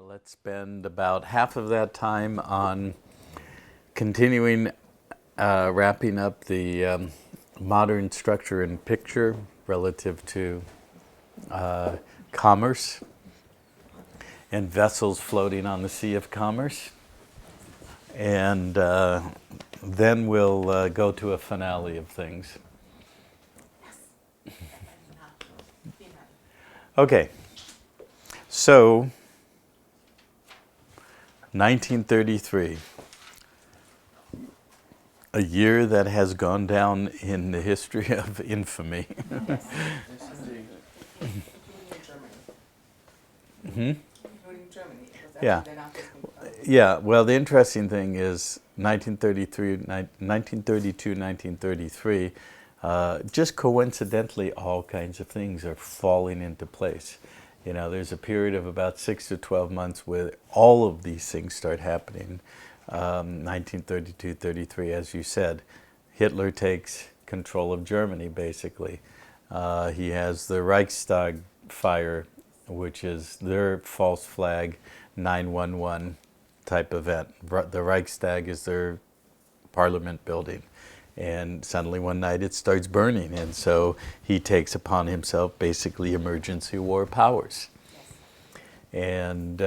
Let's spend about half of that time on continuing wrapping up the modern structure and picture relative to commerce and vessels floating on the Sea of Commerce. And then we'll go to a finale of things. Okay, so 1933, a year that has gone down in the history of infamy. Yes. Including Germany. Yeah. Yeah, well, the interesting thing is 1932, 1933, just coincidentally, all kinds of things are falling into place. You know, there's a period of about 6 to 12 months where all of these things start happening. 1932, 33, as you said, Hitler takes control of Germany, basically. He has the Reichstag fire, which is their false flag 911 type event. The Reichstag is their parliament building. And suddenly one night it starts burning. And so he takes upon himself basically emergency war powers. And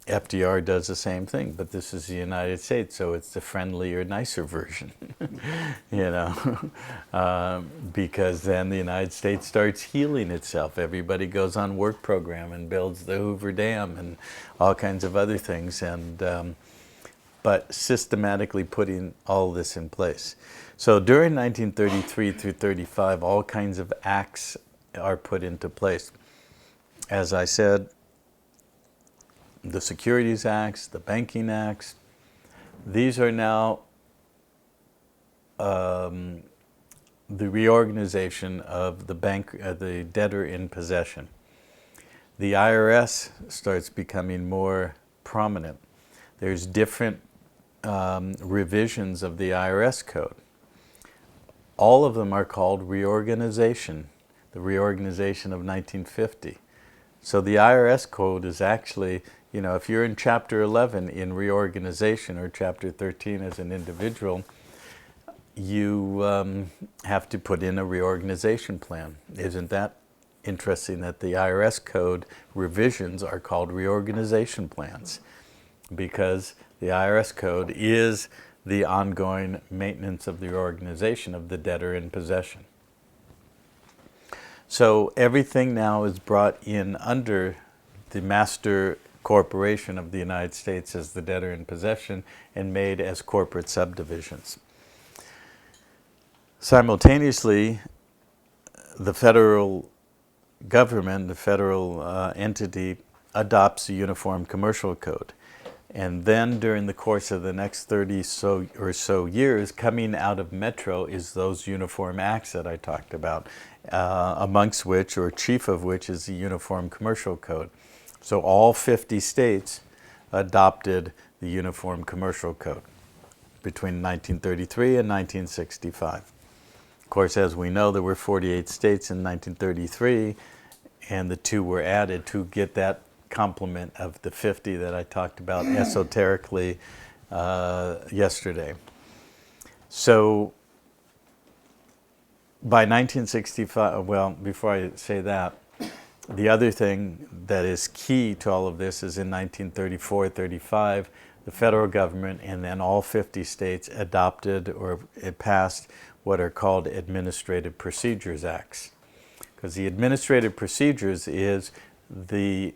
FDR does the same thing, but this is the United States, so it's the friendlier, nicer version, you know, because then the United States starts healing itself. Everybody goes on work program and builds the Hoover Dam and all kinds of other things, and but systematically putting all this in place. So during 1933 through 35, all kinds of acts are put into place. As I said, the Securities Acts, the Banking Acts, these are now the reorganization of the bank, the debtor in possession. The IRS starts becoming more prominent. There's different revisions of the IRS code. All of them are called reorganization, the reorganization of 1950. So the IRS code is actually, you know, if you're in Chapter 11 in reorganization or Chapter 13 as an individual, you have to put in a reorganization plan. Isn't that interesting that the IRS code revisions are called reorganization plans? Because the IRS code is the ongoing maintenance of the organization of the debtor in possession. So everything now is brought in under the master corporation of the United States as the debtor in possession and made as corporate subdivisions. Simultaneously, the federal government, the federal entity, adopts the Uniform Commercial Code. And then during the course of the next 30 or so years, coming out of Metro is those uniform acts that I talked about, amongst which, or chief of which, is the Uniform Commercial Code. So all 50 states adopted the Uniform Commercial Code between 1933 and 1965. Of course, as we know, there were 48 states in 1933, and the 2 were added to get that complement of the 50 that I talked about esoterically yesterday. So by 1965, well, before I say that, the other thing that is key to all of this is in 1934-35, the federal government and then all 50 states adopted or it passed what are called Administrative Procedures Acts. Because the Administrative Procedures is the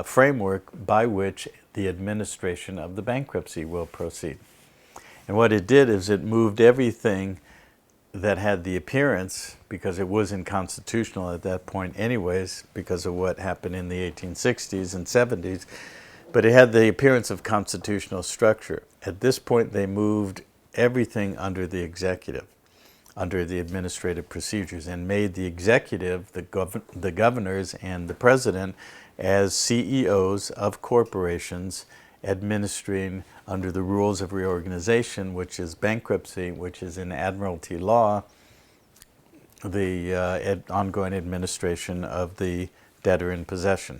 framework by which the administration of the bankruptcy will proceed. And what it did is it moved everything that had the appearance, because it wasn't constitutional at that point anyways, because of what happened in the 1860s and 70s, but it had the appearance of constitutional structure. At this point, they moved everything under the executive, under the administrative procedures, and made the executive, the governors and the president, as CEOs of corporations administering under the rules of reorganization, which is bankruptcy, which is in admiralty law, the ongoing administration of the debtor in possession,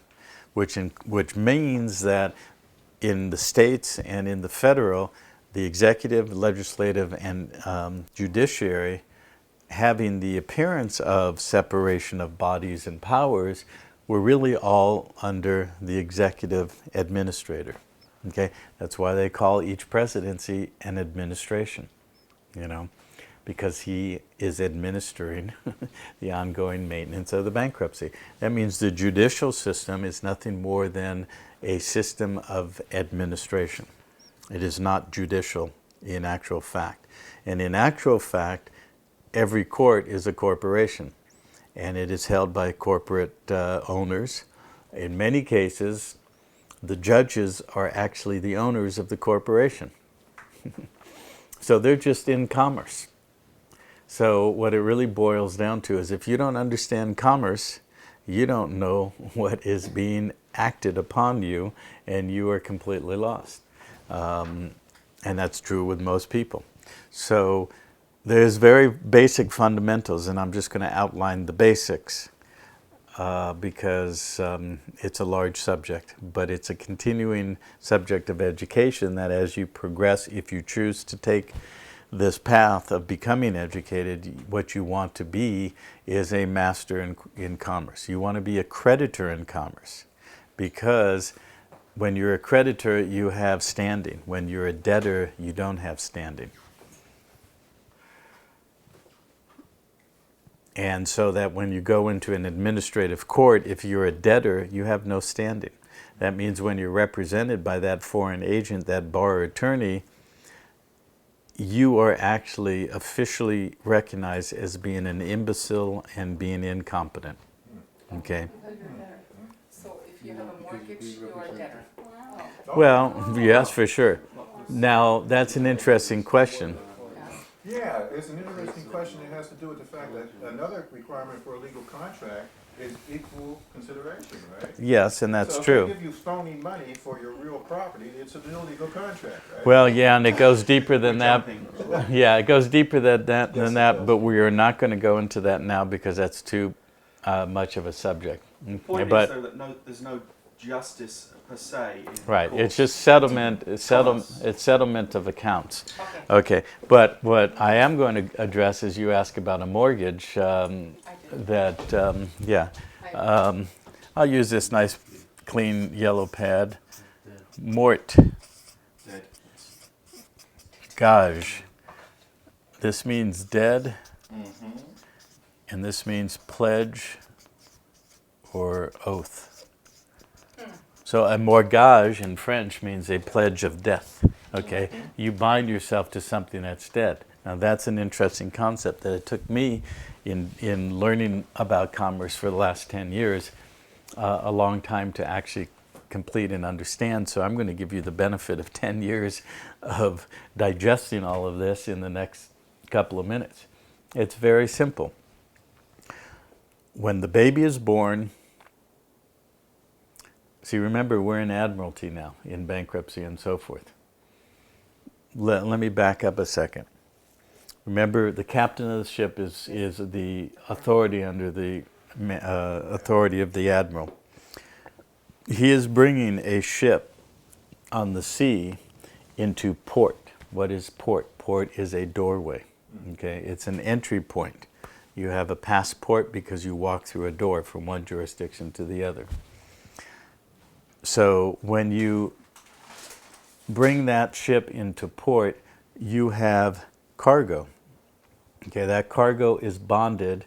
which means that in the states and in the federal, the executive, legislative, and judiciary having the appearance of separation of bodies and powers were really all under the executive administrator. Okay, that's why they call each presidency an administration, you know, because he is administering the ongoing maintenance of the bankruptcy. That means the judicial system is nothing more than a system of administration. It is not judicial in actual fact. And in actual fact, every court is a corporation, and it is held by corporate owners. In many cases, the judges are actually the owners of the corporation. So they're just in commerce. So what it really boils down to is if you don't understand commerce, you don't know what is being acted upon you, and you are completely lost. And that's true with most people. So there's very basic fundamentals, and I'm just going to outline the basics because it's a large subject, but it's a continuing subject of education that as you progress, if you choose to take this path of becoming educated, what you want to be is a master in commerce. You want to be a creditor in commerce, because when you're a creditor, you have standing. When you're a debtor, you don't have standing. And so that when you go into an administrative court, if you're a debtor, you have no standing. That means when you're represented by that foreign agent, that bar or attorney, you are actually officially recognized as being an imbecile and being incompetent. Okay? So if you have a mortgage, you are a debtor. Well, yes, for sure. Now, that's an interesting question. Yeah, it's an interesting question. It has to do with the fact that another requirement for a legal contract is equal consideration, right? Yes, and that's so true. if they give you phony money for your real property, it's an illegal contract, right? Well, yeah, and it goes deeper than that. Yeah, it goes deeper than that, but we are not going to go into that now because that's too much of a subject. The point But is, though, that there's no justice per se. right, it's just settlement. It's settlement of accounts. Okay, but what I am going to address is you ask about a mortgage. I'll use this nice, clean yellow pad. Mort. Gage. This means dead, and this means pledge or oath. So a mortgage in French means a pledge of death. Okay, you bind yourself to something that's dead. Now that's an interesting concept that it took me in learning about commerce for the last 10 years, a long time to actually complete and understand. So I'm going to give you the benefit of 10 years of digesting all of this in the next couple of minutes. It's very simple. When the baby is born, see, remember, we're in admiralty now, in bankruptcy and so forth. Let me back up a second. Remember, the captain of the ship is the authority under the authority of the admiral. He is bringing a ship on the sea into port. What is port? Port is a doorway. Okay, it's an entry point. You have a passport because you walk through a door from one jurisdiction to the other. So when you bring that ship into port, you have cargo. Okay, that cargo is bonded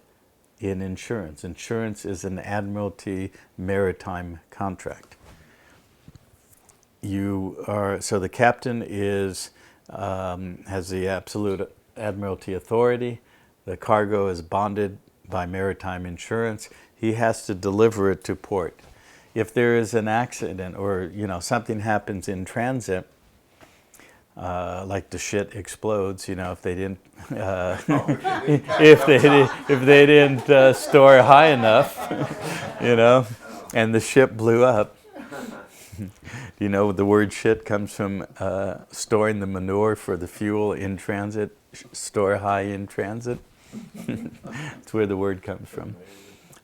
in insurance. Insurance is an admiralty maritime contract. So the captain has the absolute admiralty authority. The cargo is bonded by maritime insurance. He has to deliver it to port. If there is an accident or something happens in transit, like the shit explodes, if they didn't if they didn't store high enough, and the ship blew up. The word shit comes from storing the manure for the fuel in transit. Store high in transit. That's where the word comes from.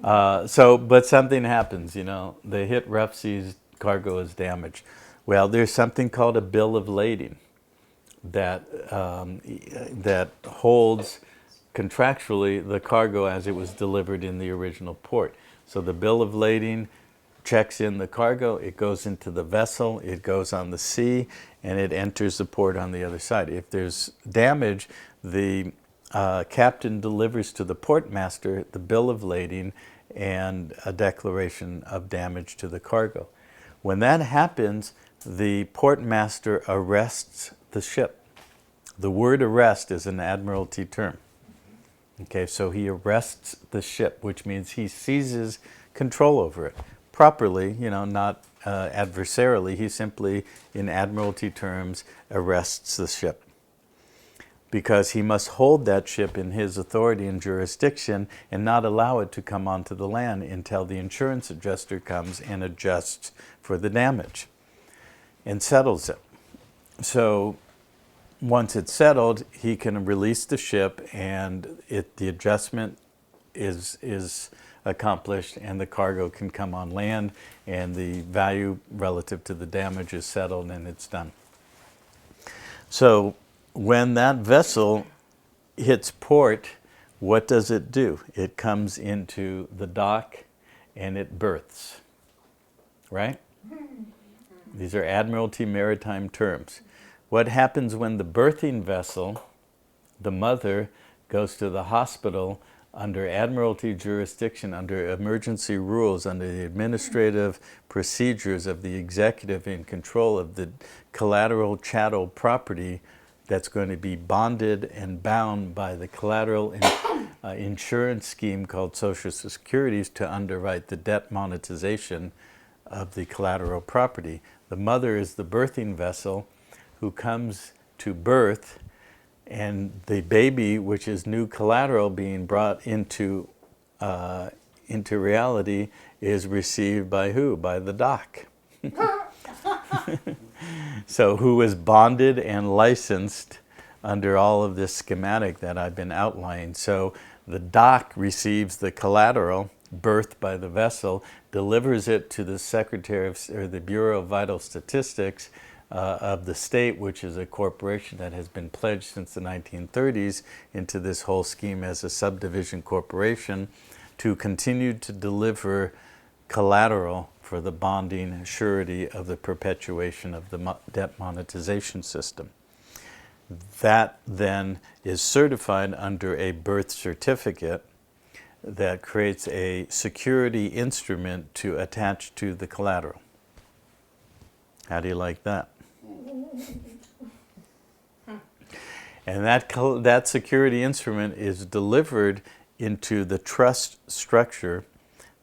But something happens, you know. They hit rough seas, cargo is damaged. Well, there's something called a bill of lading that that holds contractually the cargo as it was delivered in the original port. So the bill of lading checks in the cargo, it goes into the vessel, it goes on the sea, and it enters the port on the other side. If there's damage, the captain delivers to the port master the bill of lading and a declaration of damage to the cargo. When that happens, the port master arrests the ship. The word arrest is an admiralty term. Okay, so he arrests the ship, which means he seizes control over it properly, you know, not adversarially. He simply, in admiralty terms, arrests the ship, because he must hold that ship in his authority and jurisdiction and not allow it to come onto the land until the insurance adjuster comes and adjusts for the damage and settles it. So once it's settled, he can release the ship, and the adjustment is accomplished, and the cargo can come on land, and the value relative to the damage is settled, and it's done. So when that vessel hits port, what does it do? It comes into the dock and it berths, right? These are Admiralty maritime terms. What happens when the berthing vessel, the mother, goes to the hospital under Admiralty jurisdiction, under emergency rules, under the administrative procedures of the executive in control of the collateral chattel property that's going to be bonded and bound by the collateral insurance scheme called Social Securities to underwrite the debt monetization of the collateral property. The mother is the birthing vessel who comes to birth, and the baby, which is new collateral being brought into reality, is received by who? By the doc. So who is bonded and licensed under all of this schematic that I've been outlining. So the doc receives the collateral birthed by the vessel, delivers it to the Secretary of, or the Bureau of Vital Statistics of the state, which is a corporation that has been pledged since the 1930s into this whole scheme as a subdivision corporation, to continue to deliver collateral for the bonding surety of the perpetuation of the debt monetization system. That then is certified under a birth certificate that creates a security instrument to attach to the collateral. How do you like that? And that security instrument is delivered into the trust structure.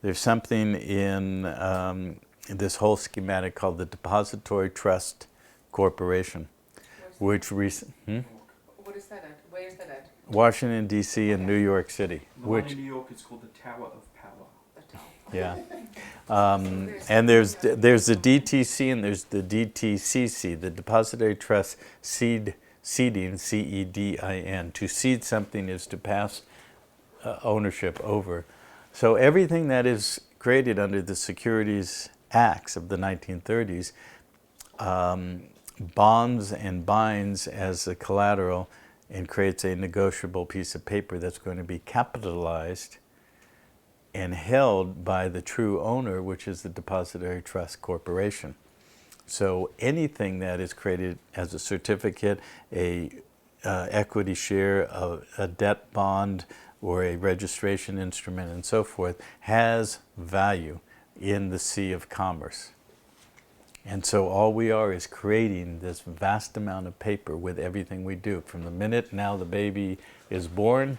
There's something in this whole schematic called the Depository Trust Corporation, which What is that at? Where is that at? Washington, D.C. and New York City. The one in New York is called the Tower of Power. The town. Yeah. And there's the DTC and there's the DTCC, the Depository Trust Seeding, CEDIN. To seed something is to pass ownership over. So everything that is created under the Securities Acts of the 1930s bonds and binds as a collateral and creates a negotiable piece of paper that's going to be capitalized and held by the true owner, which is the Depository Trust Corporation. So anything that is created as a certificate, a equity share, a debt bond, or a registration instrument and so forth, has value in the sea of commerce. And so all we are is creating this vast amount of paper with everything we do. From the minute now the baby is born,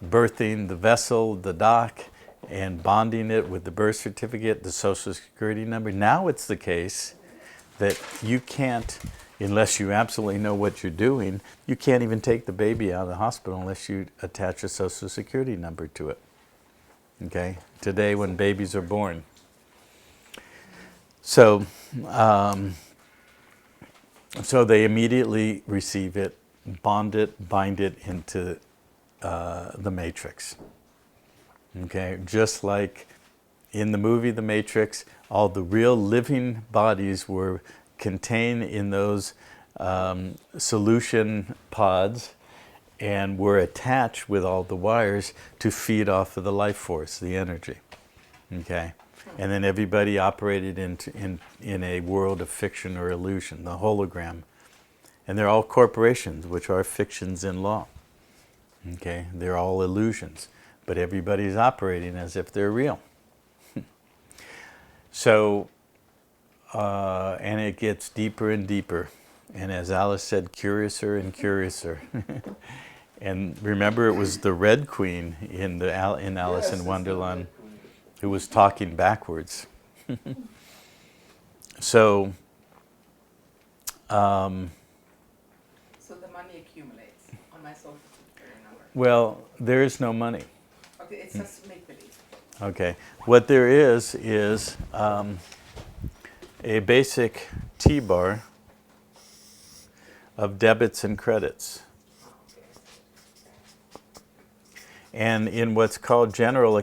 birthing the vessel, the doc, and bonding it with the birth certificate, the Social Security number. Now it's the case that you can't, unless you absolutely know what you're doing, you can't even take the baby out of the hospital unless you attach a Social Security number to it. Okay? Today when babies are born. So, so they immediately receive it, bond it, bind it into the matrix. Okay, just like in the movie The Matrix, all the real living bodies were contained in those solution pods and were attached with all the wires to feed off of the life force, the energy. Okay, and then everybody operated in a world of fiction or illusion, the hologram. And they're all corporations, which are fictions in law. Okay, they're all illusions, but everybody's operating as if they're real. So, and it gets deeper and deeper. And as Alice said, curiouser and curiouser. And remember, it was the Red Queen in Alice in Wonderland who was talking backwards. So, So the money accumulates on my social security number. well, there is no money. Okay, it's just make believe. Okay, what there is a basic T-bar of debits and credits. And in what's called generally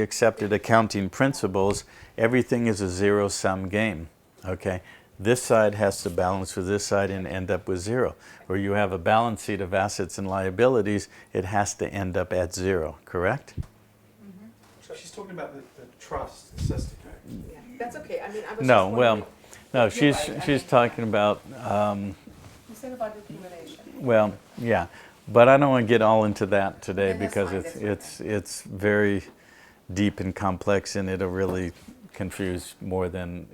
accepted accounting principles, everything is a zero-sum game. Okay, this side has to balance with this side and end up with zero. Where you have a balance sheet of assets and liabilities, it has to end up at zero. Correct? So she's talking about the trust, the cestic. Yeah, that's okay. I mean, I was No, just well, wondering- no. You're She's right. I she's mean, talking about. You said about accumulation. Well, yeah, but I don't want to get all into that today Okay, that's because fine, it's very deep and complex, and it'll really confuse more than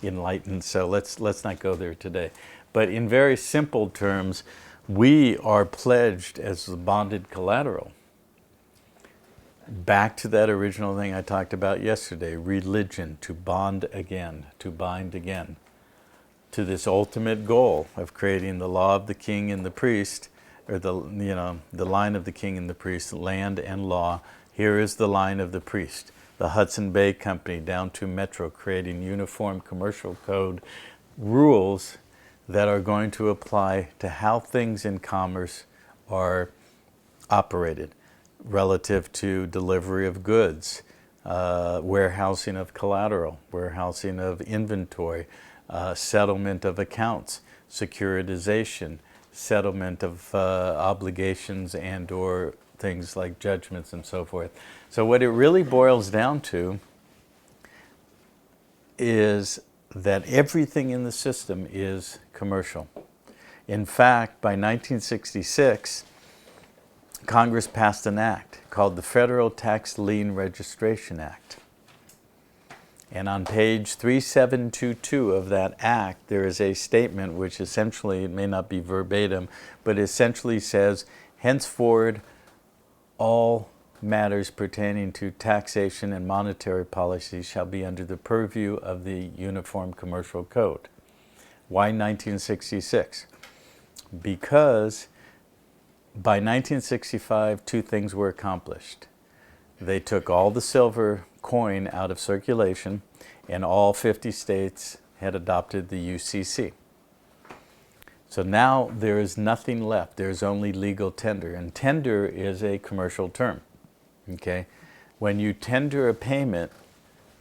enlighten. So let's not go there today. But in very simple terms, we are pledged as the bonded collateral. Back to that original thing I talked about yesterday, religion, to bond again, to bind again, to this ultimate goal of creating the law of the king and the priest, or the line of the king and the priest, land and law. Here is the line of the priest. The Hudson Bay Company down to Metro, creating uniform commercial code rules that are going to apply to how things in commerce are operated relative to delivery of goods, warehousing of collateral, warehousing of inventory, settlement of accounts, securitization, settlement of obligations and or things like judgments and so forth. So what it really boils down to is that everything in the system is commercial. In fact, by 1966, Congress passed an act called the Federal Tax Lien Registration Act. And on page 3722 of that act, there is a statement which essentially, it may not be verbatim, but essentially says, henceforward, all matters pertaining to taxation and monetary policy shall be under the purview of the Uniform Commercial Code. Why 1966? Because by 1965, two things were accomplished. They took all the silver coin out of circulation, and all 50 states had adopted the UCC. So now there is nothing left. There's only legal tender, and tender is a commercial term. Okay? When you tender a payment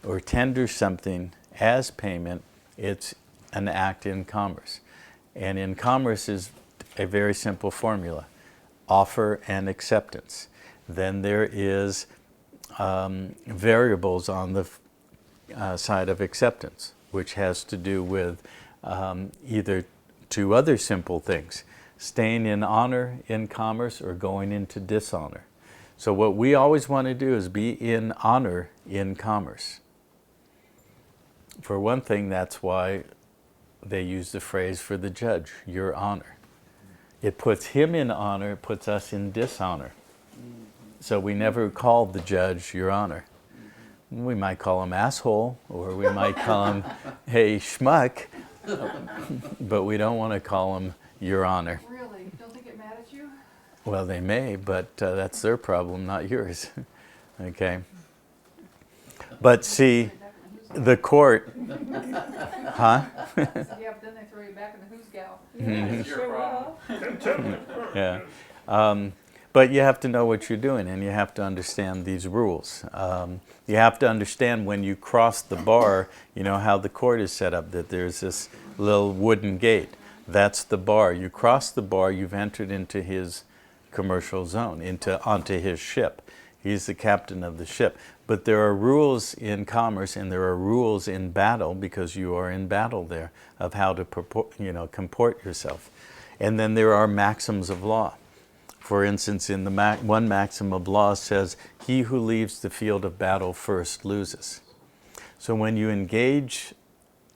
or tender something as payment, it's an act in commerce. And in commerce is a very simple formula: offer and acceptance. Then there is variables on the side of acceptance, which has to do with either two other simple things: staying in honor in commerce or going into dishonor. So what we always want to do is be in honor in commerce. For one thing, that's why they use the phrase for the judge, your honor. It puts him in honor, it puts us in dishonor. So we never call the judge your honor. We might call him asshole, or we might call him, hey, schmuck, but we don't want to call him your honor. Really? Don't they get mad at you? Well, they may, but that's their problem, not yours. Okay. But see, the court, huh? Yeah, but then they throw you back in the who's gal. Mhm. Sure will. Yeah. But you have to know what you're doing, and you have to understand these rules. You have to understand when you cross the bar, you know how the court is set up, that there's this little wooden gate. That's the bar. You cross the bar, you've entered into his commercial zone, onto his ship. He's the captain of the ship. But there are rules in commerce, and there are rules in battle, because you are in battle there, of how to comport yourself. And then there are maxims of law. For instance, in the one maxim of law says, he who leaves the field of battle first loses. So when you engage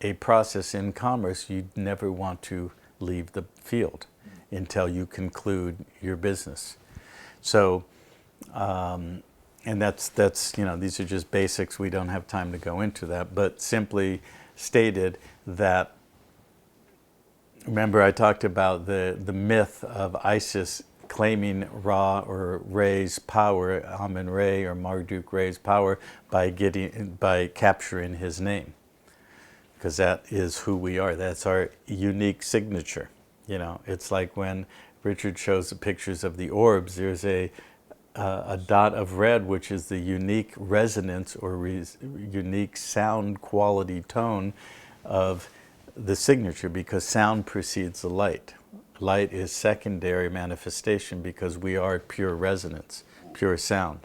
a process in commerce, you never want to leave the field until you conclude your business. So, and that's these are just basics. We don't have time to go into that, but simply stated that, remember I talked about the myth of Isis claiming Ra or Re's power, Amun-Re or Marduk-Re's power by capturing his name, because that is who we are. That's our unique signature. It's like when Richard shows the pictures of the orbs. There's a dot of red, which is the unique resonance or unique sound quality tone of the signature, because sound precedes the light. Light is secondary manifestation, because we are pure resonance, pure sound.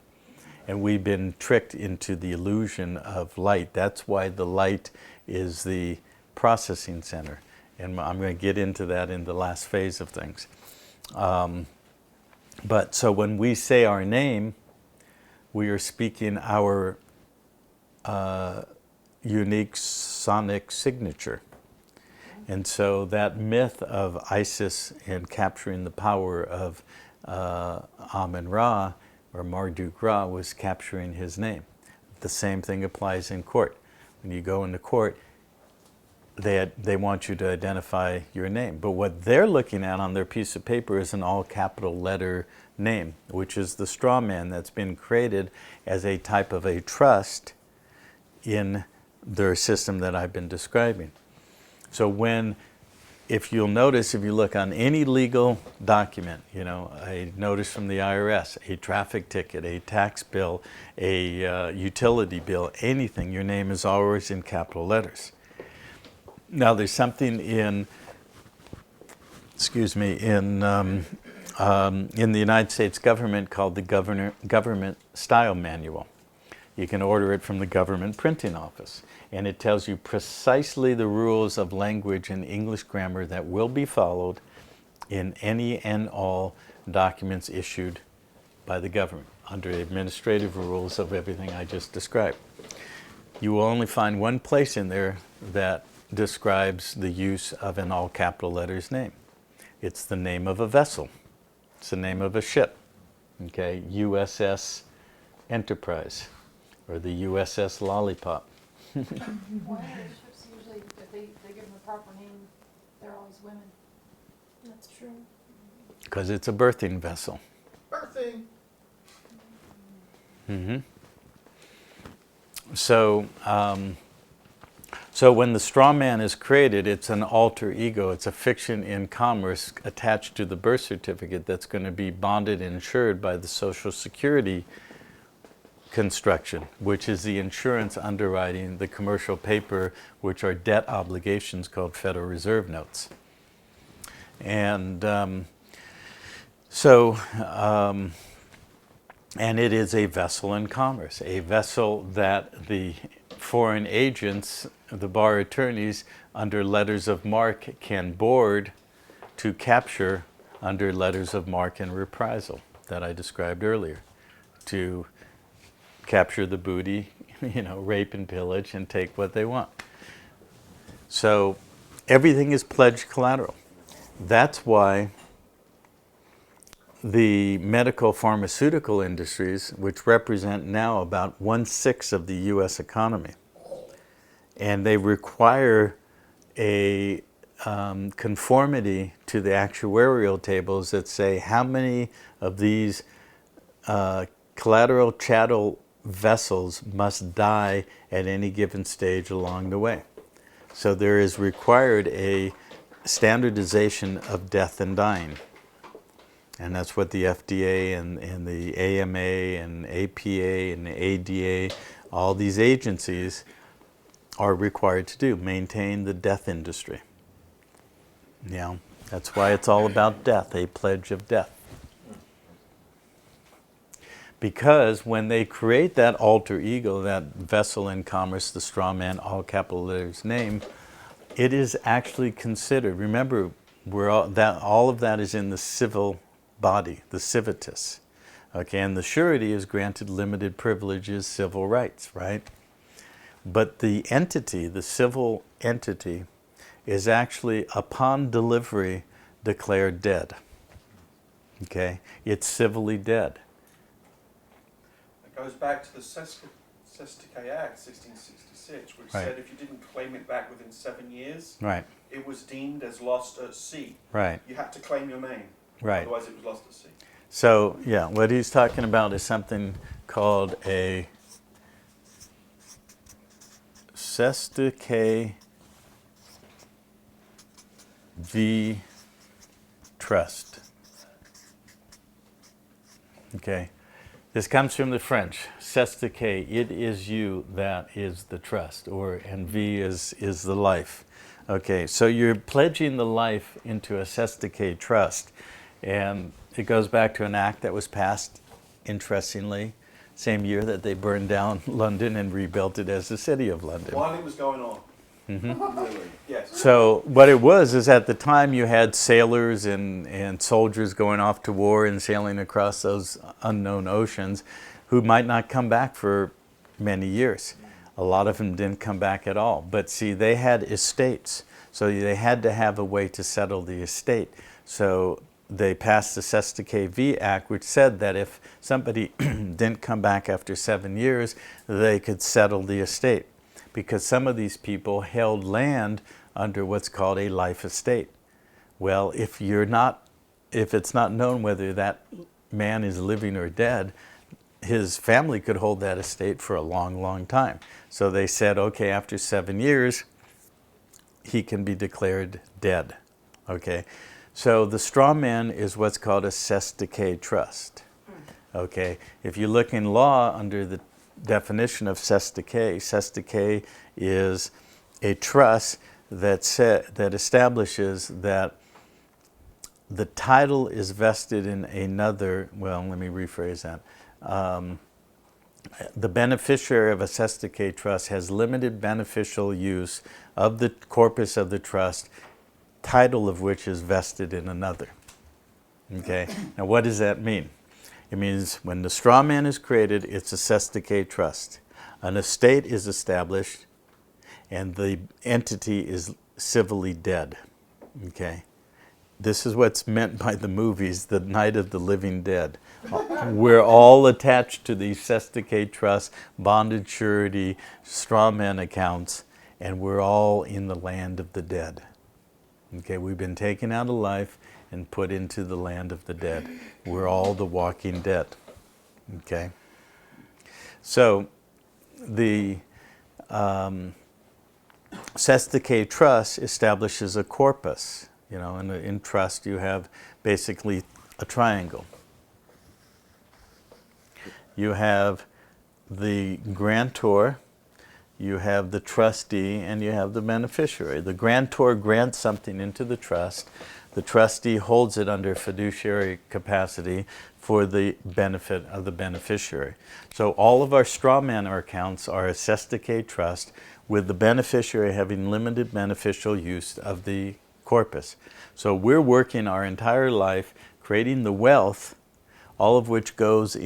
And we've been tricked into the illusion of light. That's why the light is the processing center. And I'm going to get into that in the last phase of things. But so when we say our name, we are speaking our unique sonic signature. And so that myth of Isis and capturing the power of Amun-Ra or Marduk-Ra was capturing his name. The same thing applies in court. When you go into court, they want you to identify your name. But what they're looking at on their piece of paper is an all capital letter name, which is the straw man that's been created as a type of a trust in their system that I've been describing. So if you'll notice, if you look on any legal document, a notice from the IRS, a traffic ticket, a tax bill, a utility bill, anything, your name is always in capital letters. Now there's something in the United States government called the Government Style Manual. You can order it from the government printing office. And it tells you precisely the rules of language and English grammar that will be followed in any and all documents issued by the government under the administrative rules of everything I just described. You will only find one place in there that describes the use of an all capital letters name. It's the name of a vessel. It's the name of a ship. Okay, USS Enterprise or the USS Lollipop. Why are the ships usually, if they give them a proper name, they're always women? That's true. Because it's a birthing vessel. Birthing. Mm-hmm. So when the straw man is created, it's an alter ego. It's a fiction in commerce attached to the birth certificate that's going to be bonded and insured by the Social Security construction, which is the insurance underwriting the commercial paper, which are debt obligations called Federal Reserve notes. And and it is a vessel in commerce, a vessel that the foreign agents, the bar attorneys, under letters of marque can board to capture under letters of marque and reprisal that I described earlier, to capture the booty, rape and pillage and take what they want. So everything is pledged collateral. That's why the medical pharmaceutical industries, which represent now about 1/6 of the U.S. economy, and they require a conformity to the actuarial tables that say how many of these collateral chattel vessels must die at any given stage along the way. So there is required a standardization of death and dying. And that's what the FDA and the AMA and APA and the ADA, all these agencies are required to do, maintain the death industry. You know, that's why it's all about death, a pledge of death. Because when they create that alter ego, that vessel in commerce, the straw man, all capital letters name, it is actually considered, remember, all of that is in the civil body, the civitas. Okay, and the surety is granted limited privileges, civil rights, right? But the entity, the civil entity, is actually, upon delivery, declared dead. Okay, it's civilly dead. It goes back to the Sestakay Act, 1666, which Right. said if you didn't claim it back within 7 years, Right, it was deemed as lost at sea. right, You had to claim your name, right. otherwise it was lost at sea. So, yeah, what he's talking about is something called a Sestakay V trust. Okay, this comes from the French. Sestakay, it is you that is the trust, and V is the life. Okay, so you're pledging the life into a Sestakay trust, and it goes back to an act that was passed, interestingly, same year that they burned down London and rebuilt it as the City of London. While it was going on. Really? Yes. So what it was is at the time you had sailors and soldiers going off to war and sailing across those unknown oceans who might not come back for many years. A lot of them didn't come back at all. But see, they had estates, so they had to have a way to settle the estate. So they passed the Sestakay V Act, which said that if somebody didn't come back after 7 years, they could settle the estate. Because some of these people held land under what's called a life estate. Well, if it's not known whether that man is living or dead, his family could hold that estate for a long, long time. So they said, okay, after 7 years, he can be declared dead. Okay, so the straw man is what's called a Sestakay trust. Okay, if you look in law under the definition of Sestakay is a trust that establishes that the title is vested in another, well, let me rephrase that. The beneficiary of a Sestakay trust has limited beneficial use of the corpus of the trust, title of which is vested in another. Okay, now what does that mean? It means when the straw man is created, it's a Sestakay trust. An estate is established, and the entity is civilly dead. Okay? This is what's meant by the movies, the Night of the Living Dead. We're all attached to these Sestakay trusts, bonded surety, straw man accounts, and we're all in the land of the dead. Okay, we've been taken out of life and put into the land of the dead. We're all the walking dead. Okay? So, the Sestakay trust establishes a corpus. You know, in trust you have basically a triangle. You have the grantor, you have the trustee, and you have the beneficiary. The grantor grants something into the trust. The trustee holds it under fiduciary capacity for the benefit of the beneficiary. So all of our straw man accounts are a Sestakay trust with the beneficiary having limited beneficial use of the corpus. So we're working our entire life creating the wealth, all of which goes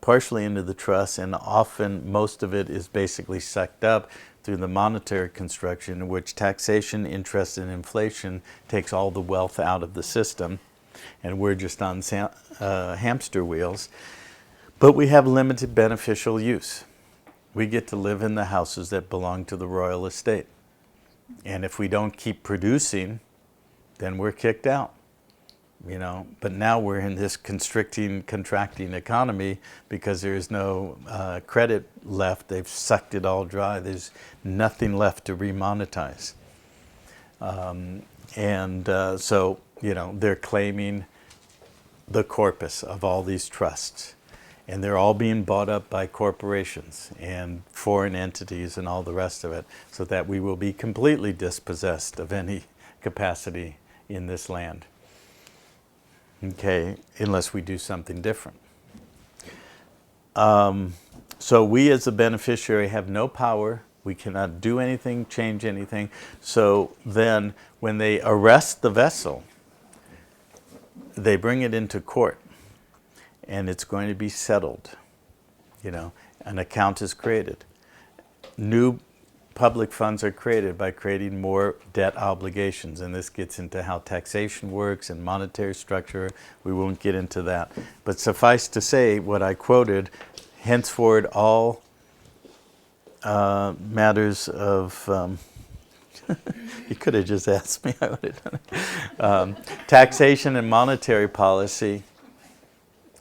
partially into the trust, and often most of it is basically sucked up through the monetary construction, in which taxation, interest, and inflation takes all the wealth out of the system, and we're just on hamster wheels. But we have limited beneficial use. We get to live in the houses that belong to the royal estate. And if we don't keep producing, then we're kicked out. You know, but now we're in this contracting economy because there's no credit left. They've sucked it all dry. There's nothing left to remonetize. So, you know, they're claiming the corpus of all these trusts. And they're all being bought up by corporations and foreign entities and all the rest of it, so that we will be completely dispossessed of any capacity in this land. Okay, unless we do something different. So we as a beneficiary have no power. We cannot do anything, change anything. So then when they arrest the vessel, they bring it into court and it's going to be settled. You know, an account is created. New public funds are created by creating more debt obligations, and this gets into how taxation works and monetary structure. We won't get into that. But suffice to say, what I quoted, henceforward all matters of, you could have just asked me, I would have done it. Taxation and monetary policy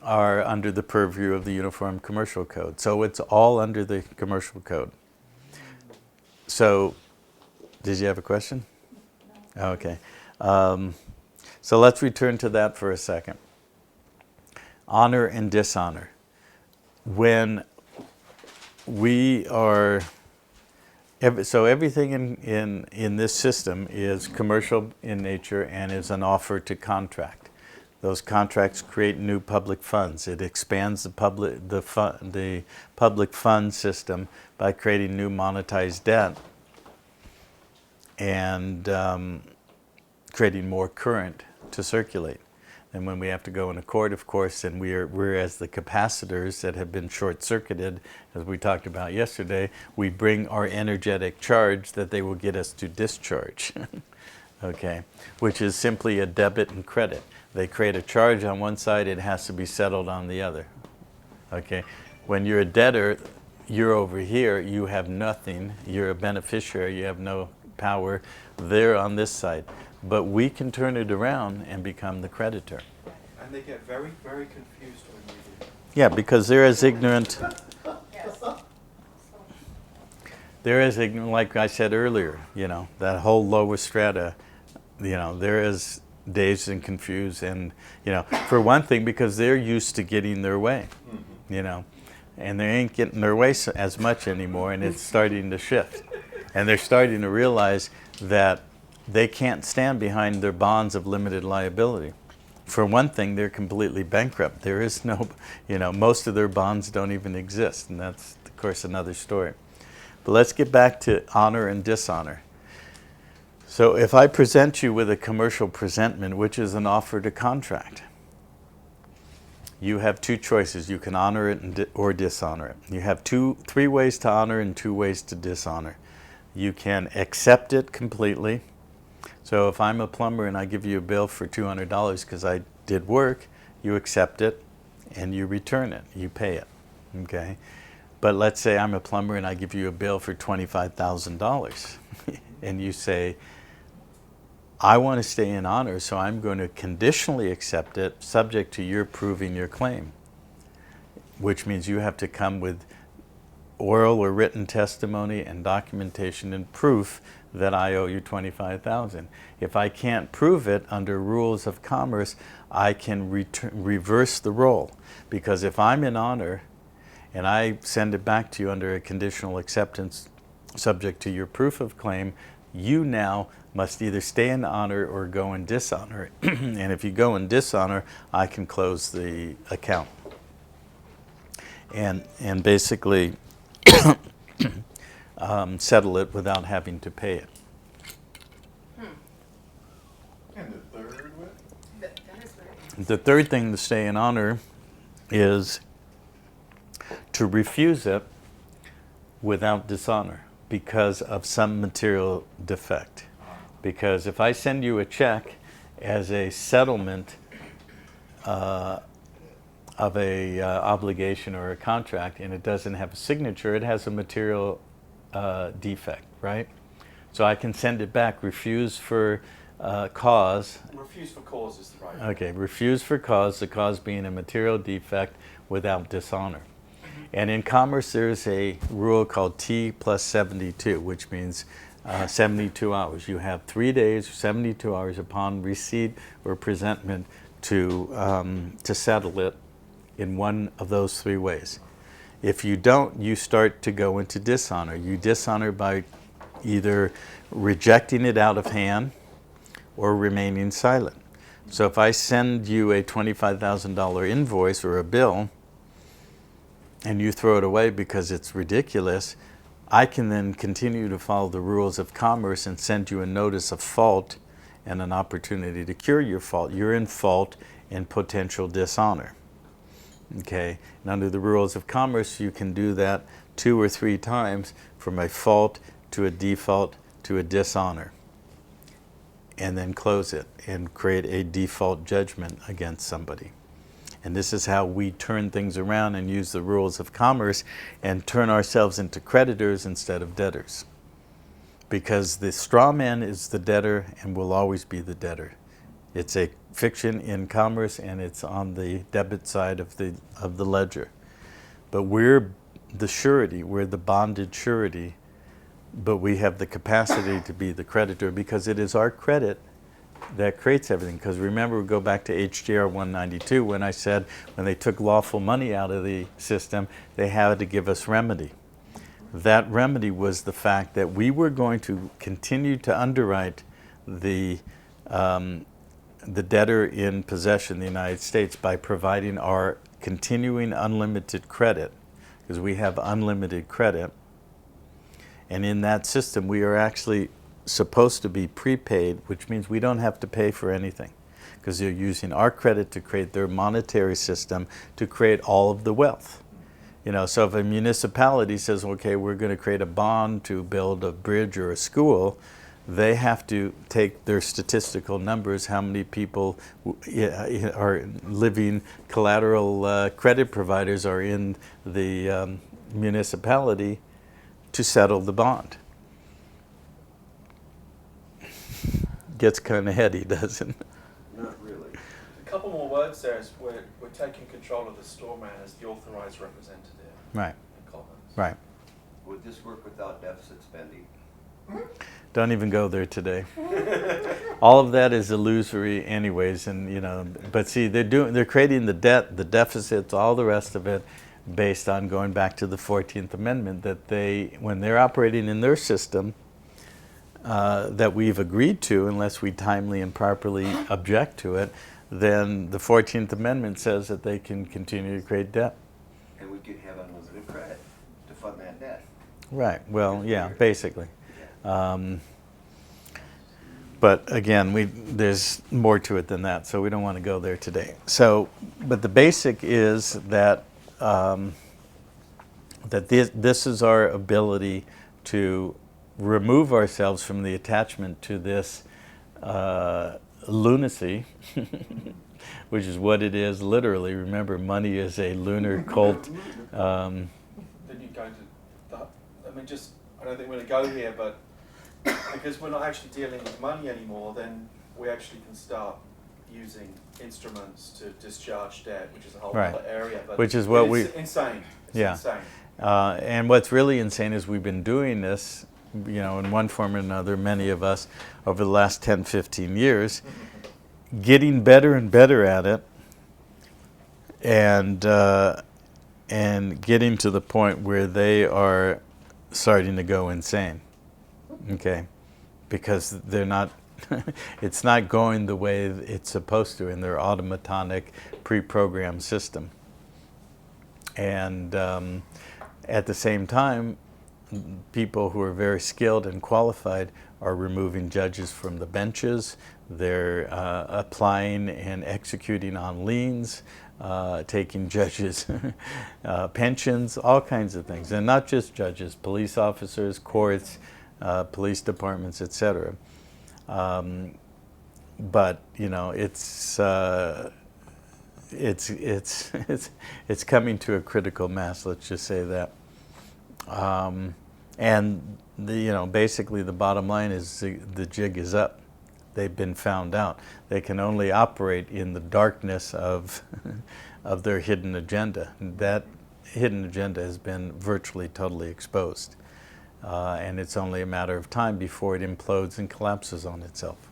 are under the purview of the Uniform Commercial Code. So it's all under the Commercial Code. So, did you have a question? No. Okay. So let's return to that for a second. Honor and dishonor. When we are, so everything in this system is commercial in nature and is an offer to contract. Those contracts create new public funds. It expands the public fund system by creating new monetized debt and creating more current to circulate. And when we have to go into court, of course, and we're as the capacitors that have been short-circuited, as we talked about yesterday, we bring our energetic charge that they will get us to discharge, okay, which is simply a debit and credit. They create a charge on one side, it has to be settled on the other, okay? When you're a debtor, you're over here, you have nothing, you're a beneficiary, you have no power. They're on this side. But we can turn it around and become the creditor. And they get very, very confused when we do. Yeah, because they're as ignorant. Yes. They're as ignorant, like I said earlier, you know, that whole lower strata, you know, they're as dazed and confused. And, you know, for one thing, because they're used to getting their way, you know, and they ain't getting their way as much anymore, and it's starting to shift. And they're starting to realize that they can't stand behind their bonds of limited liability. For one thing, they're completely bankrupt. There is no, you know, most of their bonds don't even exist, and that's, of course, another story. But let's get back to honor and dishonor. So if I present you with a commercial presentment, which is an offer to contract, you have two choices. You can honor it or dishonor it. You have three ways to honor and 2 ways to dishonor. You can accept it completely. So if I'm a plumber and I give you a bill for $200 because I did work, you accept it and you return it, you pay it, okay? But let's say I'm a plumber and I give you a bill for $25,000 and you say, I want to stay in honor, so I'm going to conditionally accept it subject to your proving your claim, which means you have to come with oral or written testimony and documentation and proof that I owe you $25,000. If I can't prove it under rules of commerce, I can reverse the role. Because if I'm in honor and I send it back to you under a conditional acceptance subject to your proof of claim, you now must either stay in honor or go in dishonor. And if you go in dishonor, I can close the account. And basically settle it without having to pay it. And the third way? That is very interesting. The third thing to stay in honor is to refuse it without dishonor because of some material defect. Because if I send you a check as a settlement of a obligation or a contract and it doesn't have a signature, it has a material defect, right? So I can send it back, refuse for cause. Refuse for cause is the right. Okay, refuse for cause, the cause being a material defect without dishonor. And in commerce, there's a rule called T plus 72, which means 72 hours. You have 3 days, 72 hours upon receipt or presentment to settle it in one of those three ways. If you don't, you start to go into dishonor. You dishonor by either rejecting it out of hand or remaining silent. So if I send you a $25,000 invoice or a bill and you throw it away because it's ridiculous, I can then continue to follow the rules of commerce and send you a notice of fault and an opportunity to cure your fault. You're in fault and potential dishonor. Okay, and under the rules of commerce, you can do that 2 or 3 times, from a fault to a default to a dishonor, and then close it and create a default judgment against somebody. And this is how we turn things around and use the rules of commerce and turn ourselves into creditors instead of debtors. Because the straw man is the debtor and will always be the debtor. It's a fiction in commerce, and it's on the debit side of the ledger. But we're the surety, we're the bonded surety, but we have the capacity to be the creditor because it is our credit that creates everything. Because remember, we go back to HJR 192 when I said when they took lawful money out of the system, they had to give us remedy. That remedy was the fact that we were going to continue to underwrite the debtor in possession in the United States by providing our continuing unlimited credit, because we have unlimited credit. And in that system, we are actually supposed to be prepaid, which means we don't have to pay for anything, because they're using our credit to create their monetary system to create all of the wealth. You know, so if a municipality says, okay, we're going to create a bond to build a bridge or a school, they have to take their statistical numbers, how many people are living collateral credit providers are in the municipality to settle the bond. Gets kind of heady, doesn't it? Not really. A couple more words there is we're taking control of the store man as the authorized representative. Right. In Commons. Right. Would this work without deficit spending? Don't even go there today. All of that is illusory anyways, and you know, but see, they're creating the debt, the deficits, all the rest of it based on going back to the 14th Amendment, that when they're operating in their system that we've agreed to, unless we timely and properly object to it, then the 14th Amendment says that they can continue to create debt. And we could have unlimited credit to fund that debt. Right, well, yeah, basically. But again, there's more to it than that, so we don't want to go there today. So, but the basic is that this is our ability to remove ourselves from the attachment to this lunacy, which is what it is literally. Remember, money is a lunar cult. Then you go to that. I mean, I don't think we're going to go here, but because we're not actually dealing with money anymore, then we actually can start using instruments to discharge debt, which is a whole Right. other area. But Which is what it's insane. It's Yeah. insane. And what's really insane is we've been doing this, you know, in one form or another, many of us, over the last 10, 15 years, getting better and better at it, and getting to the point where they are starting to go insane. Okay, because they're not, it's not going the way it's supposed to in their automatonic pre-programmed system. And at the same time, people who are very skilled and qualified are removing judges from the benches. They're applying and executing on liens, taking judges' pensions, all kinds of things. And not just judges, police officers, courts, police departments, etc. But you know, it's coming to a critical mass. Let's just say that. And basically, the bottom line is the jig is up. They've been found out. They can only operate in the darkness of their hidden agenda. That hidden agenda has been virtually totally exposed. And it's only a matter of time before it implodes and collapses on itself.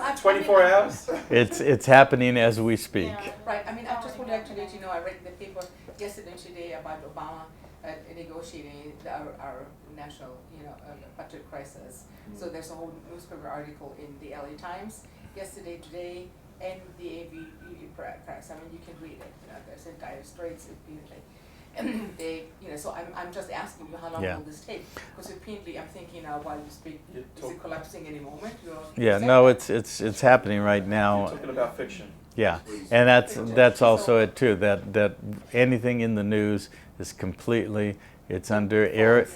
I 24 mean, hours? It's happening as we speak. Yeah. Right, I mean, I just would like to let you know, I read in the paper yesterday and today about Obama negotiating our national, budget crisis. So there's a whole newspaper article in the LA Times yesterday, today, and the AV press. I mean, you can read it. There's entire straits repeatedly. And they, so I'm just asking you, how long Yeah. will this take? Because repeatedly, I'm thinking now while you speak, You is talk- it collapsing any moment? Yeah, no, it's happening right now. You're talking about fiction. Yeah, and that's also it too. That anything in the news is completely. It's under Air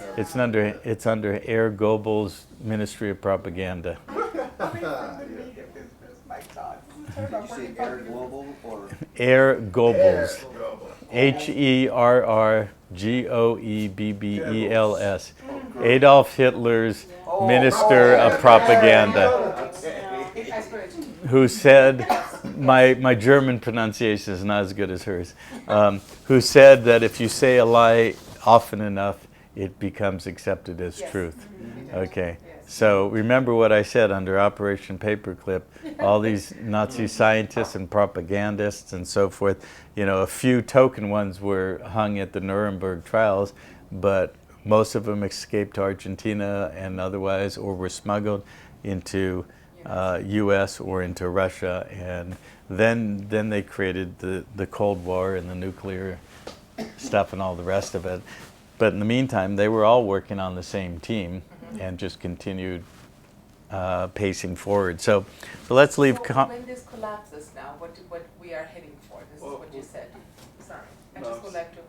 Goebbels' Ministry of Propaganda. My God. Did you say air global or? Air Goebbels, HERRGOEBBELS, Adolf Hitler's Minister of Propaganda, who said, my German pronunciation is not as good as hers, who said that if you say a lie often enough, it becomes accepted as Yes. truth. Mhm. Okay, Yes. so remember what I said under Operation Paperclip, all these Nazi scientists and propagandists and so forth, a few token ones were hung at the Nuremberg trials, but most of them escaped to Argentina and otherwise, or were smuggled into U.S. or into Russia, and then they created the Cold War and the nuclear stuff and all the rest of it. But in the meantime, they were all working on the same team and just continued pacing forward. So let's leave. So when this collapses now, what we are heading for? This is what you said. Sorry, I No, just would like to.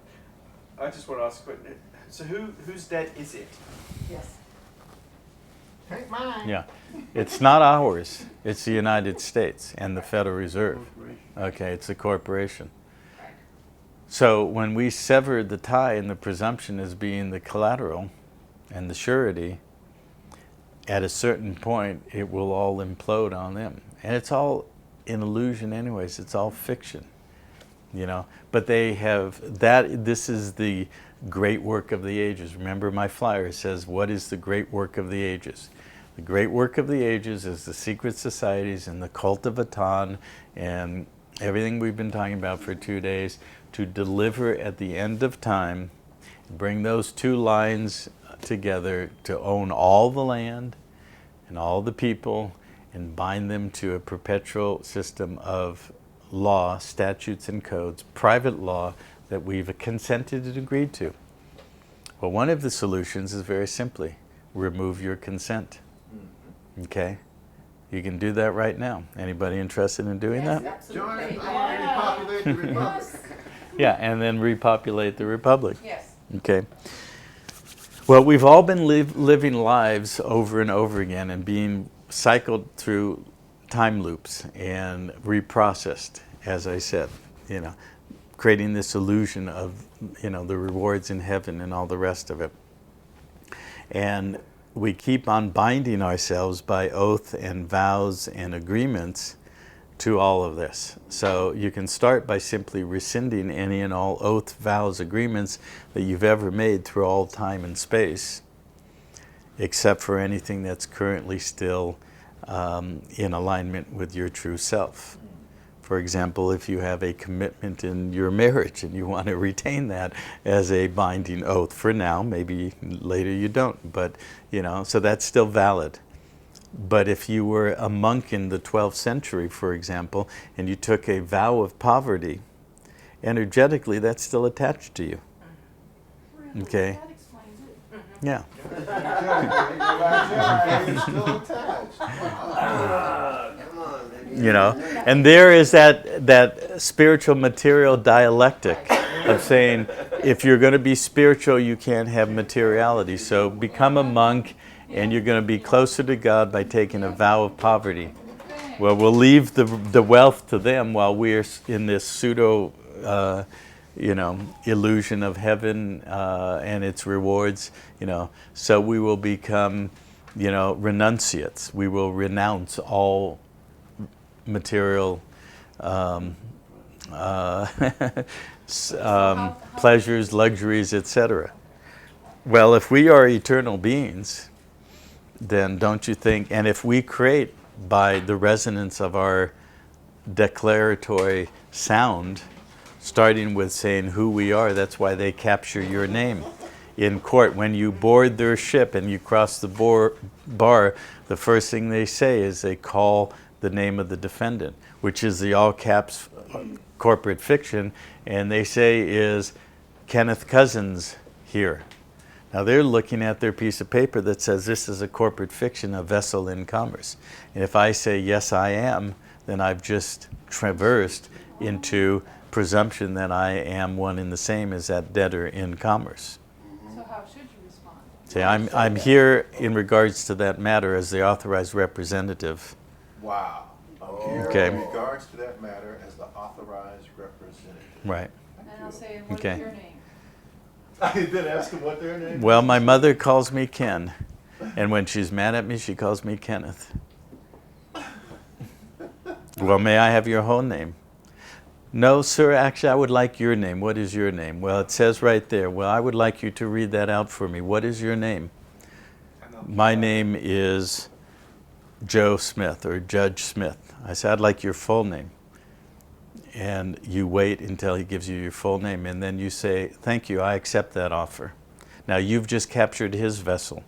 I just want to ask a question. So whose debt is it? Yes. Take mine. Yeah, it's not ours. It's the United States and the Federal Reserve. Okay, it's a corporation. So when we severed the tie and the presumption as being the collateral and the surety, at a certain point it will all implode on them. And it's all an illusion anyways, it's all fiction. But they have that, this is the great work of the ages. Remember my flyer says, what is the great work of the ages? The great work of the ages is the secret societies and the cult of Atan and everything we've been talking about for 2 days, to deliver at the end of time, bring those two lines together, to own all the land and all the people and bind them to a perpetual system of law, statutes and codes, private law that we've consented and agreed to. Well, one of the solutions is very simply, remove your consent. Okay? You can do that right now. Anybody interested in doing Yes, that? absolutely. Join, I want to repopulate the republic. Yeah, and then repopulate the republic. Yes. Okay. Well, we've all been living lives over and over again and being cycled through time loops and reprocessed, as I said, creating this illusion of, the rewards in heaven and all the rest of it. And we keep on binding ourselves by oath and vows and agreements to all of this. So you can start by simply rescinding any and all oath, vows, agreements that you've ever made through all time and space, except for anything that's currently still in alignment with your true self. For example, if you have a commitment in your marriage and you want to retain that as a binding oath for now, maybe later you don't, but so that's still valid. But if you were a monk in the 12th century, for example, and you took a vow of poverty, energetically that's still attached to you. Really? Okay. That explains it. Yeah. It's still attached. Come on, baby. And there is that spiritual material dialectic of saying, if you're going to be spiritual, you can't have materiality. So become a monk, and you're going to be closer to God by taking a vow of poverty. Well, we'll leave the wealth to them while we're in this pseudo, illusion of heaven and its rewards. So we will become, renunciates. We will renounce all material pleasures, luxuries, etc. Well, if we are eternal beings, then don't you think, and if we create by the resonance of our declaratory sound, starting with saying who we are. That's why they capture your name. In court, when you board their ship and you cross the bar, the first thing they say is they call the name of the defendant, which is the all caps corporate fiction, and they say is Kenneth Cousins here. Now they're looking at their piece of paper that says this is a corporate fiction, a vessel in commerce. And if I say yes I am, then I've just traversed into presumption that I am one and the same as that debtor in commerce. So how should you respond? See, I'm here in regards to that matter as the authorized representative. Wow. Okay. In regards to that matter as the authorized representative. Right. And I'll say, and what Okay. is your name? I did ask him what their name Well, my mother calls me Ken, and when she's mad at me, she calls me Kenneth. Well, may I have your whole name? No, sir, actually, I would like your name. What is your name? Well, it says right there. Well, I would like you to read that out for me. What is your name? My name is Joe Smith or Judge Smith. I said, I'd like your full name. And you wait until he gives you your full name, and then you say, thank you, I accept that offer. Now, you've just captured his vessel.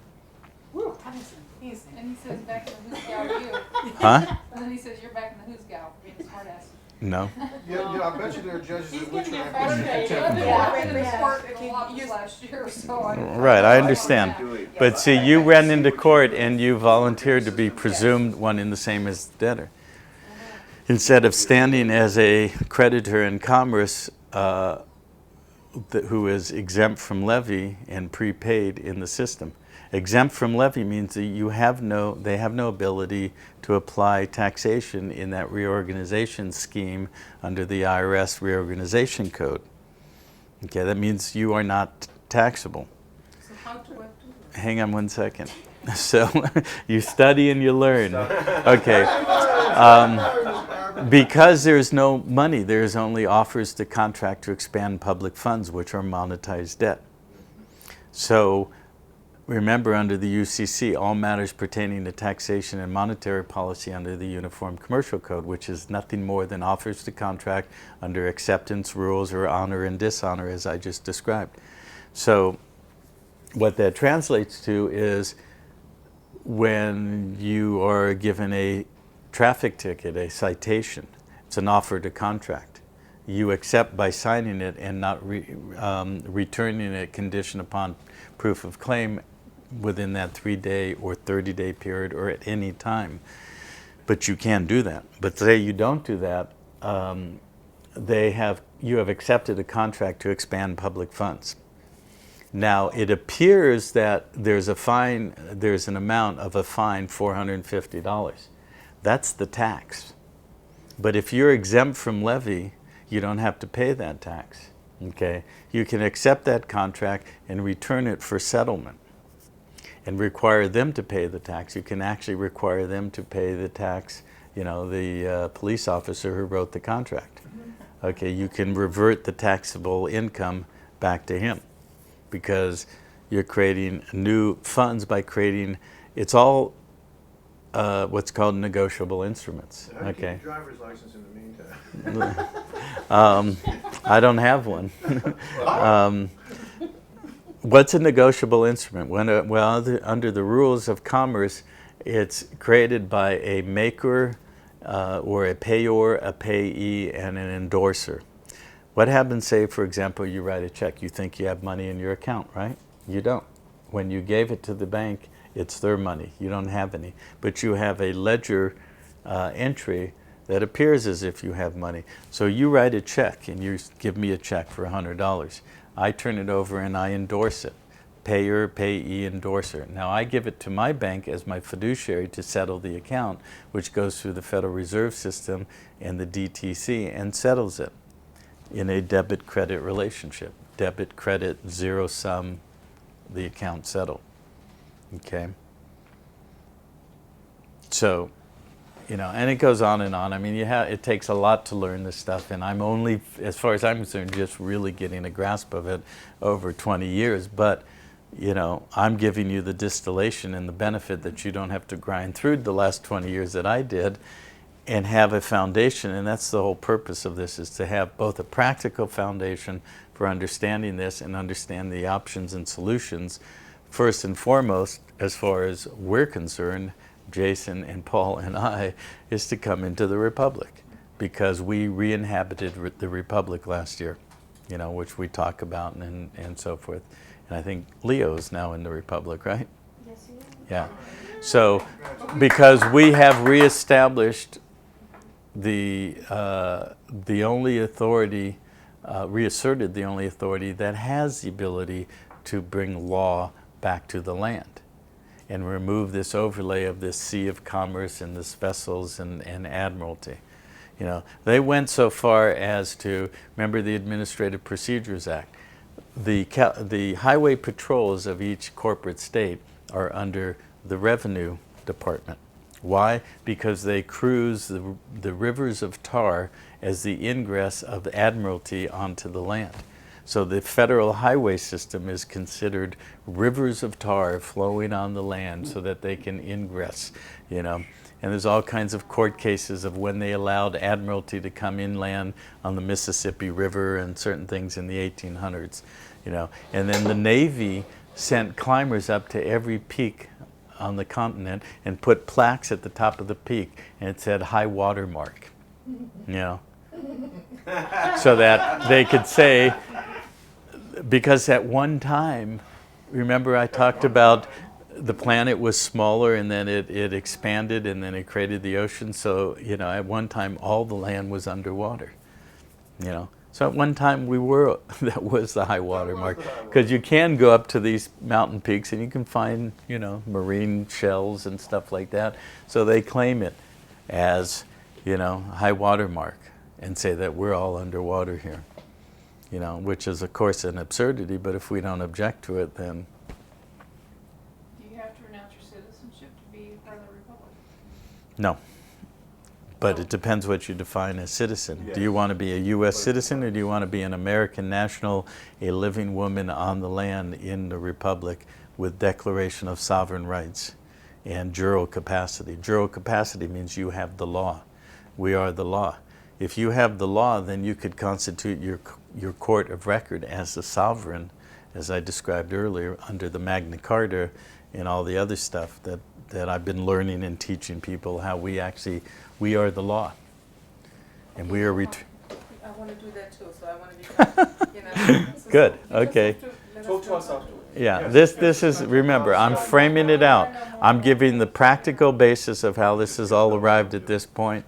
Easy. And he says, back in the who's gal are you? Huh? And then he says, you're back in the who's gal for being a smart ass. No. Yeah, I bet you there are judges that would try and push you to I've contempt. been in this court in a lot this last year, so I. Right, I understand. But see, you ran into court and you volunteered to be presumed one and the same as the debtor. Instead of standing as a creditor in commerce who is exempt from levy and prepaid in the system. Exempt from levy means that they have no ability to apply taxation in that reorganization scheme under the IRS reorganization code. Okay, that means you are not taxable. So how do I do that? Hang on one second. So you study and you learn. Okay. Because there's no money, there's only offers to contract to expand public funds, which are monetized debt. So remember, under the UCC, all matters pertaining to taxation and monetary policy under the Uniform Commercial Code, which is nothing more than offers to contract under acceptance rules or honor and dishonor, as I just described. So what that translates to is when you are given a traffic ticket, a citation, it's an offer to contract. You accept by signing it and not returning it conditioned upon proof of claim within that 3-day or 30-day period or at any time. But you can do that. But say you don't do that, you have accepted a contract to expand public funds. Now, it appears that there's an amount of a fine, $450. That's the tax. But if you're exempt from levy, you don't have to pay that tax. Okay? You can accept that contract and return it for settlement and require them to pay the tax. You can actually require them to pay the tax, the police officer who wrote the contract. Okay, you can revert the taxable income back to him because you're creating new funds by creating, it's all what's called negotiable instruments. How do you keep Okay. your driver's license in the meantime? I don't have one. What's a negotiable instrument? Under the rules of commerce, it's created by a maker or a payor, a payee, and an endorser. What happens, say, for example, you write a check. You think you have money in your account, right? You don't. When you gave it to the bank, it's their money. You don't have any. But you have a ledger entry that appears as if you have money. So you write a check and you give me a check for $100. I turn it over and I endorse it. Payer, payee, endorser. Now I give it to my bank as my fiduciary to settle the account, which goes through the Federal Reserve System and the DTC and settles it in a debit-credit relationship. Debit, credit, zero sum, the account settled. Okay? So, and it goes on and on. I mean, it takes a lot to learn this stuff, and I'm only, as far as I'm concerned, just really getting a grasp of it over 20 years. But you know, I'm giving you the distillation and the benefit that you don't have to grind through the last 20 years that I did, and have a foundation. And that's the whole purpose of this, is to have both a practical foundation for understanding this and understand the options and solutions. First and foremost, as far as we're concerned, Jason and Paul and I, is to come into the Republic, because we re-inhabited the Republic last year, you know, which we talk about and so forth. And I think Leo's now in the Republic, right? Yes, he is. Yeah. So, because we have reestablished the only authority, reasserted the only authority that has the ability to bring law back to the land and remove this overlay of this sea of commerce and this vessels and admiralty. You know, they went so far as to, remember the Administrative Procedures Act, the highway patrols of each corporate state are under the Revenue Department. Why? Because they cruise the rivers of tar as the ingress of the admiralty onto the land. So the federal highway system is considered rivers of tar flowing on the land so that they can ingress, you know. And there's all kinds of court cases of when they allowed admiralty to come inland on the Mississippi River and certain things in the 1800s, you know. And then the Navy sent climbers up to every peak on the continent and put plaques at the top of the peak, and it said high water mark, you know, so that they could say, because at one time, remember I talked about the planet was smaller and then it expanded and then it created the ocean. So, you know, at one time all the land was underwater, you know. So at one time that was the high water mark, because you can go up to these mountain peaks and you can find, you know, marine shells and stuff like that. So they claim it as, you know, high water mark and say that we're all underwater here, you know, which is of course an absurdity, but if we don't object to it, then. Do you have to renounce your citizenship to be part of the Republic? No. But it depends what you define as citizen. Yes. Do you want to be a U.S. citizen, or do you want to be an American national, a living woman on the land in the Republic with declaration of sovereign rights and jural capacity? Jural capacity means you have the law. We are the law. If you have the law, then you could constitute your court of record as a sovereign, as I described earlier, under the Magna Carta and all the other stuff that I've been learning and teaching people, how we are the law. And we are I want to do that too, so I want to be, you know. Good, You just okay. have to let Talk to know. us afterwards. Yeah, Yes. this is, remember, I'm framing it out. I'm giving the practical basis of how this has all arrived at this point.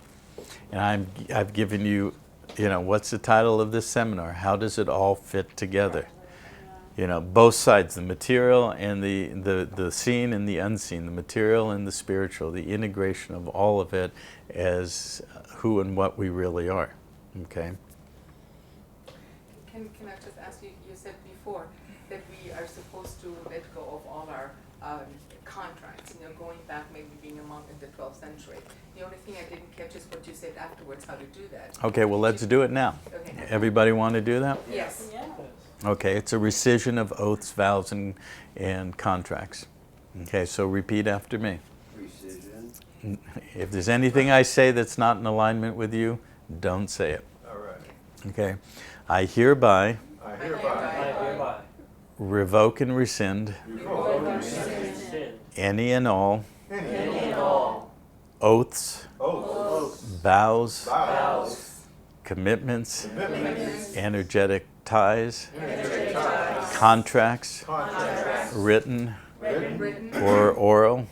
And I've given you, you know, what's the title of this seminar? How does it all fit together? You know, both sides, the material and the seen and the unseen, the material and the spiritual, the integration of all of it as who and what we really are, okay? Can I just ask you, you said before that we are supposed to let go of all our contracts, you know, going back maybe being a monk in the 12th century. The only thing I didn't catch is what you said afterwards, how to do that. Okay, well, let's do it now. Okay. Everybody want to do that? Yes. Okay, it's a rescission of oaths, vows, and contracts. Okay, so repeat after me. Precision. If there's anything I say that's not in alignment with you, don't say it. All right. Okay, I hereby I hereby revoke and rescind any and all oaths, vows, commitments, energetic ties, contracts, written or oral,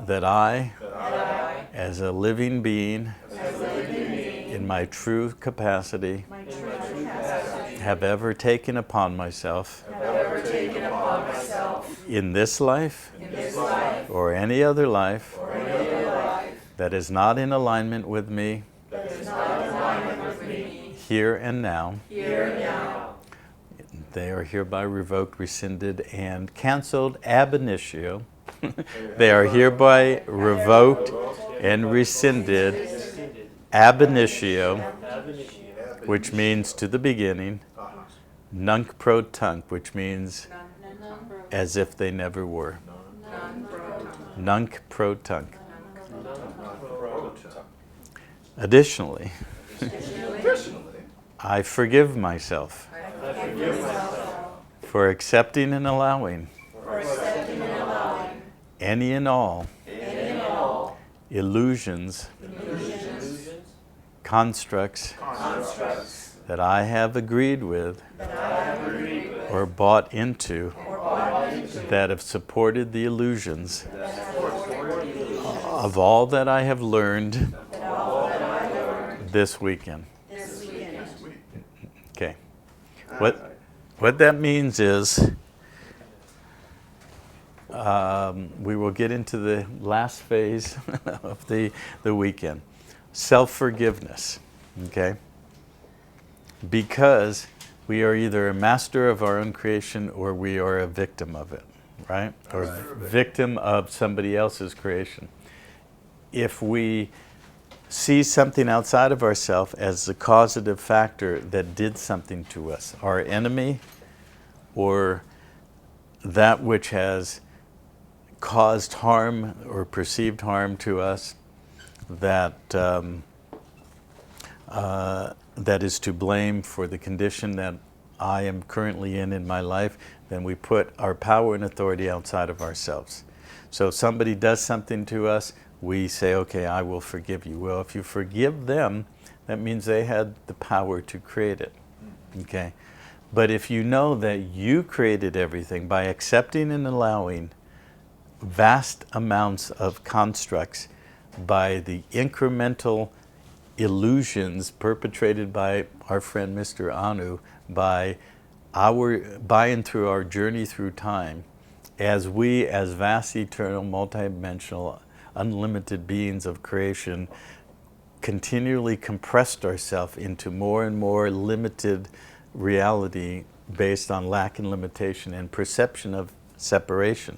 that I, as a living being, in my true capacity, have ever taken upon myself, in this life, or any other life, that is not in alignment with me, here and now. They are hereby revoked, rescinded, and canceled ab initio. They are hereby revoked and rescinded ab initio, which means to the beginning, nunc pro tunc, which means as if they never were. Non-proton. Nunc pro tunc. Non-pro-tunc. Additionally, Additionally, I forgive myself for accepting and allowing any and all illusions, constructs that I have agreed with or bought into that have supported the illusions of all that I have learned this weekend. Okay. What that means is we will get into the last phase of the weekend. Self-forgiveness. Okay? Because we are either a master of our own creation or we are a victim of it, right? Or victim of somebody else's creation. If we see something outside of ourselves as the causative factor that did something to us, our enemy or that which has caused harm or perceived harm to us, that that is to blame for the condition that I am currently in my life, then we put our power and authority outside of ourselves. So if somebody does something to us, we say, okay, I will forgive you. Well, if you forgive them, that means they had the power to create it. Okay? But if you know that you created everything by accepting and allowing vast amounts of constructs by the incremental illusions perpetrated by our friend Mr. Anu, by and through our journey through time, as we, as vast, eternal, multidimensional, unlimited beings of creation, continually compressed ourselves into more and more limited reality based on lack and limitation and perception of separation,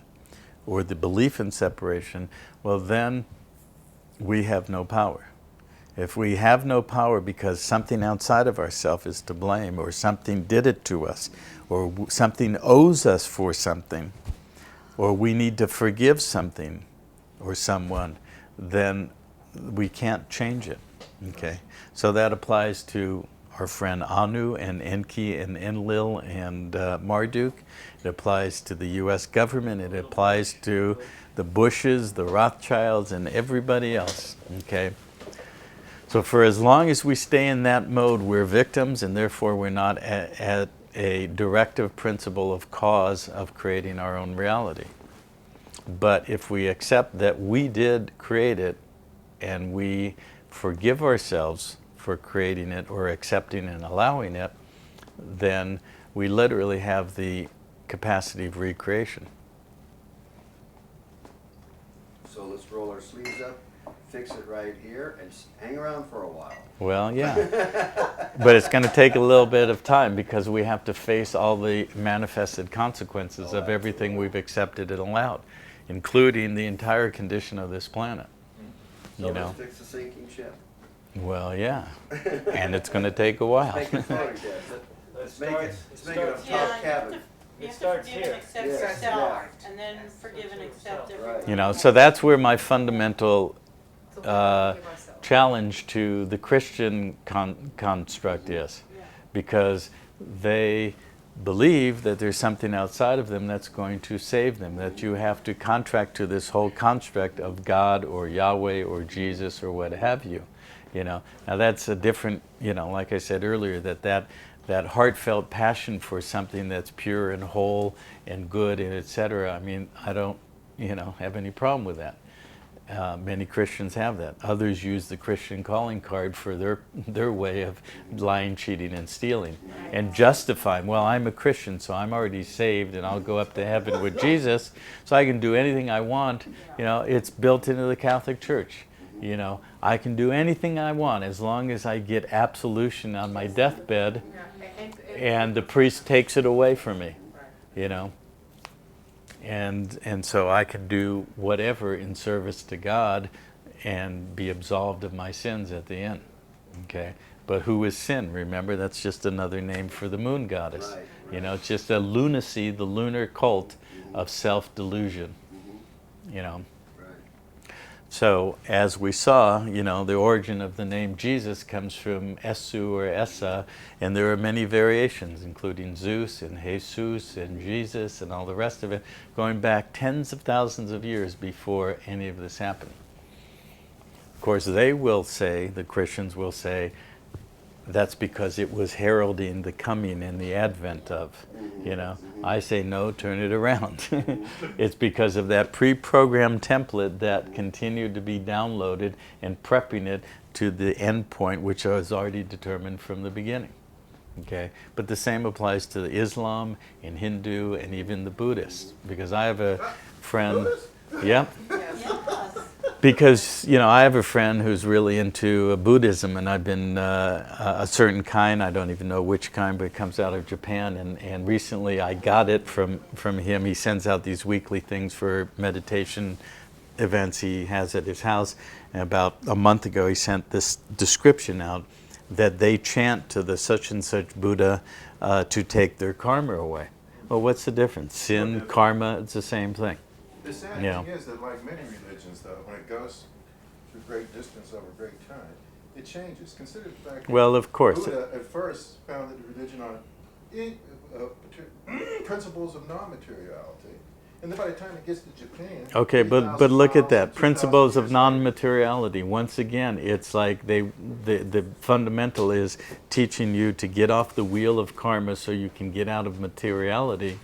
or the belief in separation, well then we have no power. If we have no power because something outside of ourselves is to blame, or something did it to us, or something owes us for something, or we need to forgive something or someone, then we can't change it. Okay? So that applies to our friend Anu and Enki and Enlil and Marduk. It applies to the U.S. government. It applies to the Bushes, the Rothschilds, and everybody else. Okay? So for as long as we stay in that mode, we're victims, and therefore we're not at a directive principle of cause of creating our own reality. But if we accept that we did create it, and we forgive ourselves for creating it or accepting and allowing it, then we literally have the capacity of recreation. So let's roll our sleeves up, fix it right here, and hang around for a while. Well, yeah. But it's going to take a little bit of time because we have to face all the manifested consequences of everything we've accepted and allowed, including the entire condition of this planet. So You know? let's fix the sinking ship. Well, yeah. And it's going to take a while. Make it fun, Jeff. Let's make it a top cabin. You have to starts forgive here. and accept Yes, yourself, yeah. and then forgive and accept Right. everyone. You know, so that's where my fundamental So we have to forgive ourselves. challenge to the Christian construct is, Yeah. because they believe that there's something outside of them that's going to save them, that you have to contract to this whole construct of God or Yahweh or Jesus or what have you. You know, now that's a different, you know, like I said earlier, that heartfelt passion for something that's pure and whole and good and etc. I mean, I don't, you know, have any problem with that. Many Christians have that. Others use the Christian calling card for their way of lying, cheating, and stealing, and justifying, well, I'm a Christian, so I'm already saved, and I'll go up to heaven with Jesus, so I can do anything I want. You know, it's built into the Catholic Church. You know, I can do anything I want as long as I get absolution on my deathbed, and the priest takes it away from me. You know. And so I can do whatever in service to God and be absolved of my sins at the end. Okay? But who is sin? Remember, that's just another name for the moon goddess. Right, You know, it's just a lunacy, the lunar cult of self-delusion, Mhm. you know. Right. So as we saw, you know, the origin of the name Jesus comes from Esu or Essa, and there are many variations, including Zeus and Jesus and Jesus and all the rest of it, going back tens of thousands of years before any of this happened. Of course, they will say, the Christians will say, that's because it was heralding the coming and the advent of, you know. I say no, turn it around. It's because of that pre-programmed template that continued to be downloaded and prepping it to the end point, which was already determined from the beginning. Okay, but the same applies to Islam and Hindu and even the Buddhists, because I have a friend. Yep. Yes. Because, you know, I have a friend who's really into Buddhism, and I've been a certain kind, I don't even know which kind, but it comes out of Japan, and recently I got it from him. He sends out these weekly things for meditation events he has at his house, and about a month ago he sent this description out that they chant to the such and such Buddha to take their karma away. Well, what's the difference? Sin, karma, it's the same thing. The sad Yeah. thing is that like many religions though, when it goes through great distance over great time, it changes. Consider the fact that Well, of course. Buddha at first founded the religion on principles of non-materiality. And then by the time it gets to Japan... Okay, but 3,000 look at miles, that. 2,000 Principles of years later. non-materiality. Once again, it's like the fundamental is teaching you to get off the wheel of karma so you can get out of materiality.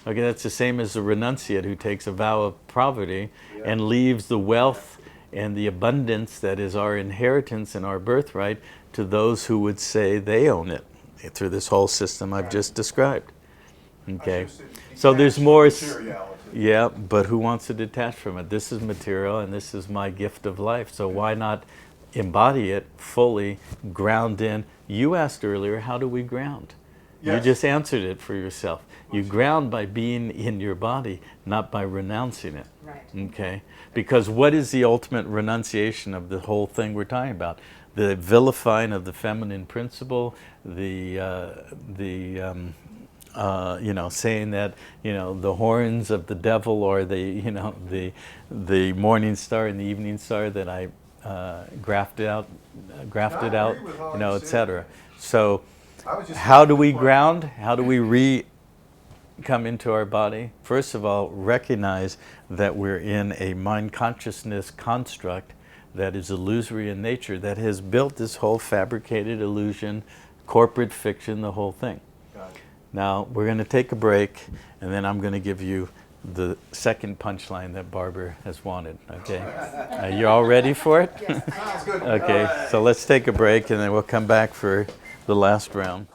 Okay, that's the same as the renunciate who takes a vow of poverty and leaves the wealth and the abundance that is our inheritance and our birthright to those who would say they own it through this whole system I've just described. Okay, so there's more. Yeah, but who wants to detach from it? This is material and this is my gift of life. So why not embody it fully, ground in? You asked earlier, how do we ground? You Yes. just answered it for yourself. You ground by being in your body, not by renouncing it. Right. Okay? Because what is the ultimate renunciation of the whole thing we're talking about? The vilifying of the feminine principle, you know, saying that, you know, the horns of the devil or the, you know, the morning star and the evening star that I grafted out, agree with all you know, you said. etc. So I was just how making do the we point. ground? How do we come into our body? First of all, recognize that we're in a mind consciousness construct that is illusory in nature, that has built this whole fabricated illusion, corporate fiction, the whole thing. Got it. Now, we're going to take a break, and then I'm going to give you the second punchline that Barbara has wanted, okay? You all ready for it? Yes, I am. Sounds good. Okay, so let's take a break, and then we'll come back for the last round.